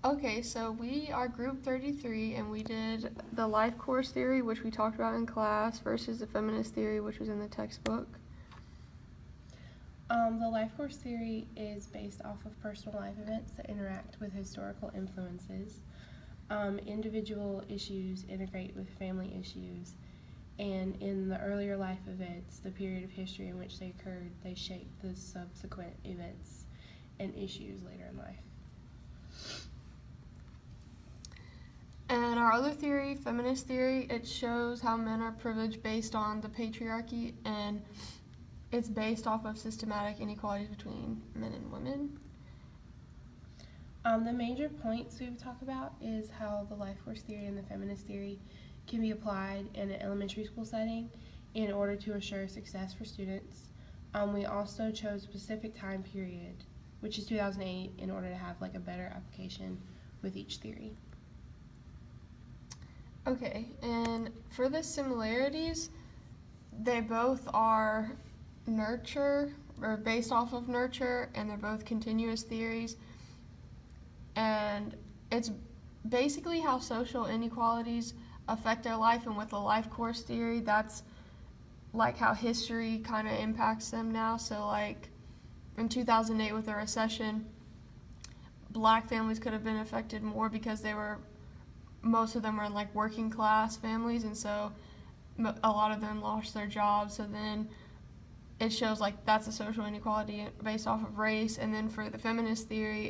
Okay, so we are group 33 and we did the life course theory, which we talked about in class, versus the feminist theory, which was in the textbook. The life course theory is based off of personal life events that interact with historical influences. Individual issues integrate with family issues, and in the earlier life events, the period of history in which they occurred, they shape the subsequent events and issues later in life. And our other theory, feminist theory, it shows how men are privileged based on the patriarchy, and it's based off of systematic inequalities between men and women. The major points we would talk about is how the life course theory and the feminist theory can be applied in an elementary school setting in order to assure success for students. We also chose a specific time period, which is 2008, in order to have like a better application with each theory. Okay, and for the similarities, they both are nurture, or based off of nurture, and they're both continuous theories. And it's basically how social inequalities affect their life, and with the life course theory, that's like how history kind of impacts them now. So like in 2008 with the recession, black families could have been affected more because most of them were in like working class families, and so a lot of them lost their jobs. So then it shows like that's a social inequality based off of race. And then for the feminist theory,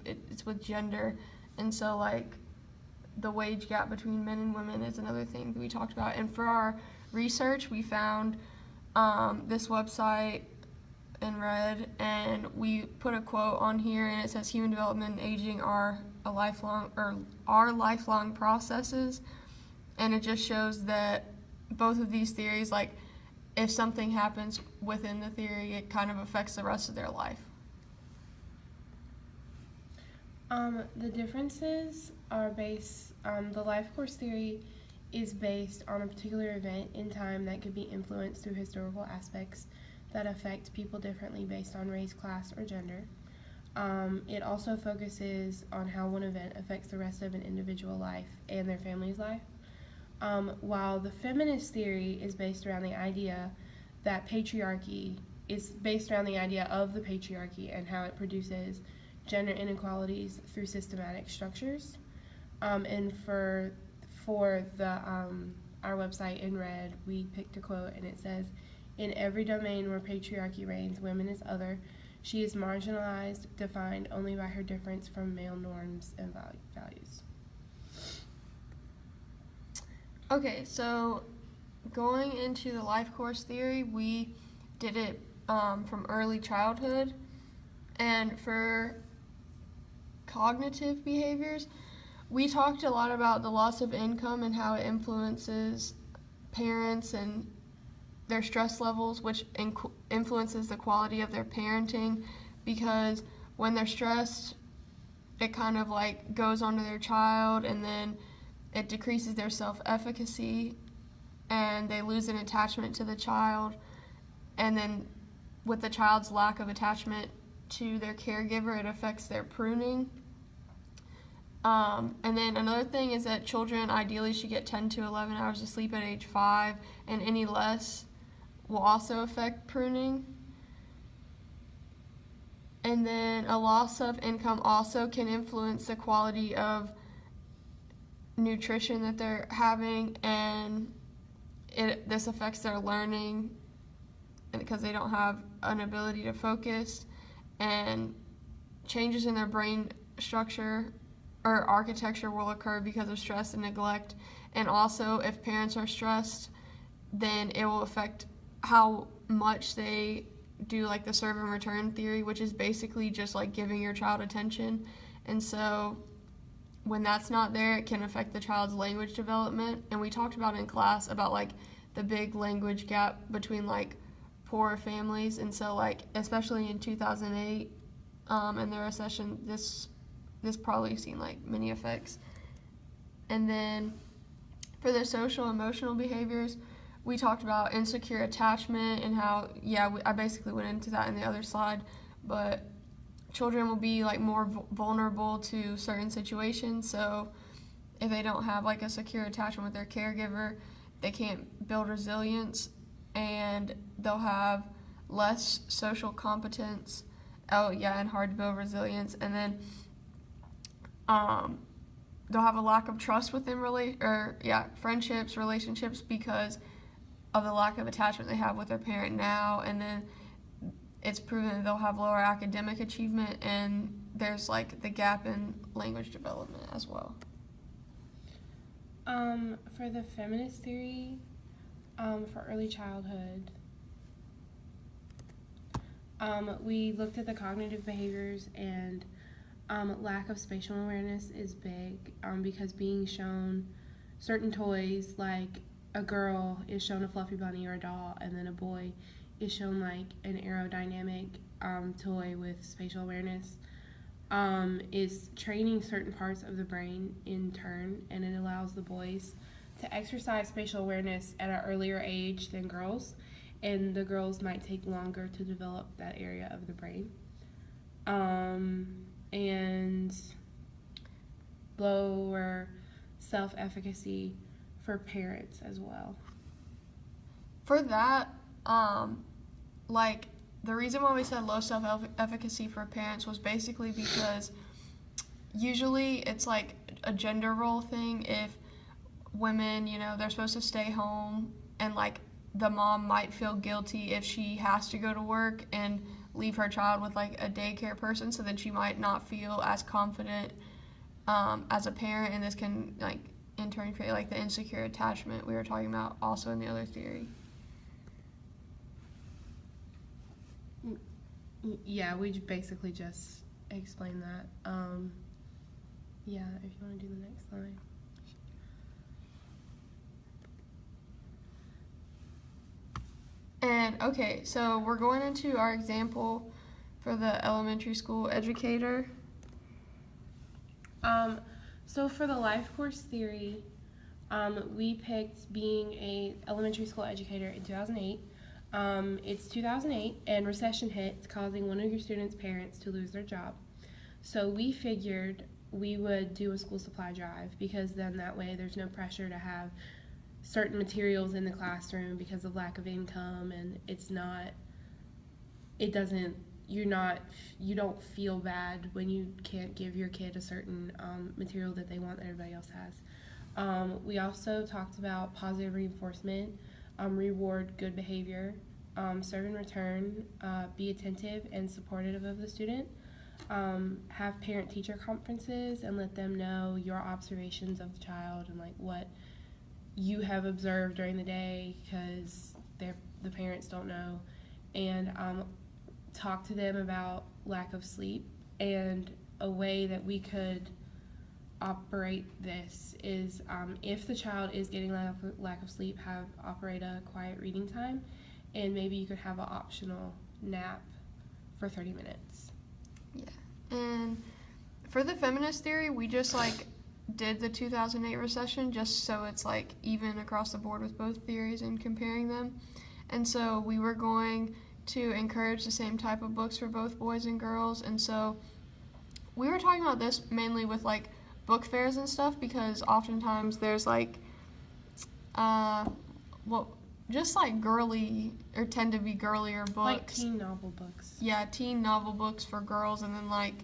it's with gender, and so like the wage gap between men and women is another thing that we talked about. And for our research, we found this website in red, and we put a quote on here, and it says human development and aging are lifelong processes. And it just shows that both of these theories, like if something happens within the theory, it kind of affects the rest of their life. The differences are the life course theory is based on a particular event in time that could be influenced through historical aspects that affect people differently based on race, class, or gender. It also focuses on how one event affects the rest of an individual life and their family's life. While the feminist theory is based around the idea that patriarchy is based around the idea of the patriarchy and how it produces gender inequalities through systematic structures. And for our website in red, we picked a quote, and it says, "In every domain where patriarchy reigns, women is other. She is marginalized, defined only by her difference from male norms and values." Okay, so going into the life course theory, we did it from early childhood. And for cognitive behaviors, we talked a lot about the loss of income and how it influences parents and their stress levels, which influences the quality of their parenting, because when they're stressed, it kind of like goes onto their child, and then it decreases their self-efficacy, and they lose an attachment to the child. And then with the child's lack of attachment to their caregiver, it affects their pruning. And then another thing is that children ideally should get 10 to 11 hours of sleep at age 5, and any less will also affect pruning. And then a loss of income also can influence the quality of nutrition that they're having, and this affects their learning because they don't have an ability to focus, and changes in their brain structure or architecture will occur because of stress and neglect. And also, if parents are stressed, then it will affect how much they do like the serve and return theory, which is basically just like giving your child attention. And so when that's not there, it can affect the child's language development. And we talked about in class about like the big language gap between like poorer families. And so like especially in 2008 and the recession, this probably seen like many effects. And then for the social emotional behaviors, we talked about insecure attachment and how, I basically went into that in the other slide, but children will be like more vulnerable to certain situations. So if they don't have like a secure attachment with their caregiver, they can't build resilience, and they'll have less social competence. Oh yeah, and hard to build resilience. And then they'll have a lack of trust within friendships, relationships, because of the lack of attachment they have with their parent now. And then it's proven that they'll have lower academic achievement, and there's like the gap in language development as well. For the feminist theory, for early childhood, we looked at the cognitive behaviors, and lack of spatial awareness is big, because being shown certain toys, like a girl is shown a fluffy bunny or a doll, and then a boy is shown like an aerodynamic toy with spatial awareness, is training certain parts of the brain in turn, and it allows the boys to exercise spatial awareness at an earlier age than girls, and the girls might take longer to develop that area of the brain. And lower self-efficacy for parents as well. For that, like, the reason why we said low self-efficacy for parents was basically because usually it's like a gender role thing. If women, they're supposed to stay home, and like the mom might feel guilty if she has to go to work and leave her child with like a daycare person, so then she might not feel as confident as a parent, and this can like in turn create like the insecure attachment we were talking about also in the other theory. Yeah, we basically just explained that. Yeah, if you want to do the next slide. And okay, so we're going into our example for the elementary school educator. So for the life course theory, we picked being a elementary school educator in 2008. It's 2008, and recession hits, causing one of your students' parents to lose their job. So we figured we would do a school supply drive, because then that way there's no pressure to have certain materials in the classroom because of lack of income, and you don't feel bad when you can't give your kid a certain material that they want that everybody else has. We also talked about positive reinforcement, reward good behavior, serve and return, be attentive and supportive of the student, have parent-teacher conferences and let them know your observations of the child and like what you have observed during the day, because the parents don't know, and talk to them about lack of sleep. And a way that we could operate this is, if the child is getting lack of sleep, operate a quiet reading time, and maybe you could have an optional nap for 30 minutes. Yeah, and for the feminist theory, we just like did the 2008 recession just so it's like even across the board with both theories and comparing them. And so we were going to encourage the same type of books for both boys and girls. And so we were talking about this mainly with like book fairs and stuff, because oftentimes there's like just like girly, or tend to be girlier books. Like teen novel books. Yeah, teen novel books for girls, and then like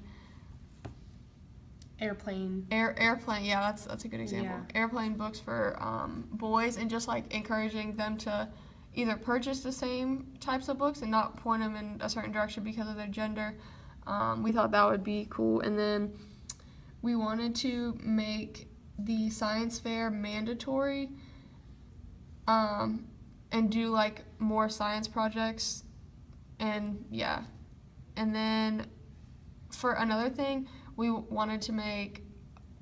Airplane, yeah, that's a good example. Yeah. Airplane books for boys, and just like encouraging them to either purchase the same types of books and not point them in a certain direction because of their gender. We thought that would be cool. And then we wanted to make the science fair mandatory, and do like more science projects, and yeah. And then for another thing, we wanted to make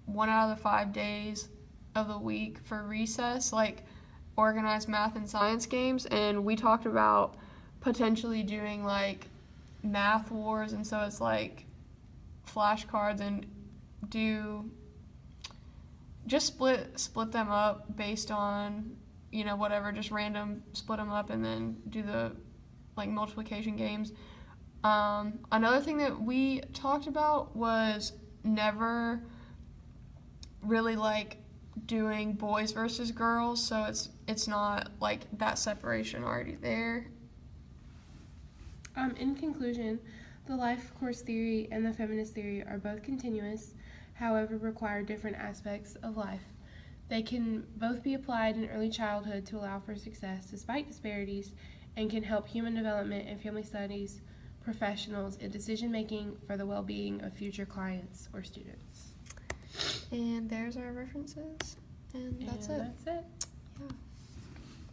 1 out of the 5 days of the week for recess, like organized math and science games. And we talked about potentially doing like math wars, and so it's like flashcards, and just split them up based on whatever, just random, split them up, and then do the like multiplication games. Another thing that we talked about was never really like doing boys versus girls, so it's not like that separation already there. In conclusion, the life course theory and the feminist theory are both continuous, however require different aspects of life. They can both be applied in early childhood to allow for success despite disparities, and can help human development and family studies professionals in decision making for the well-being of future clients or students. And there's our references, and that's it. That's it.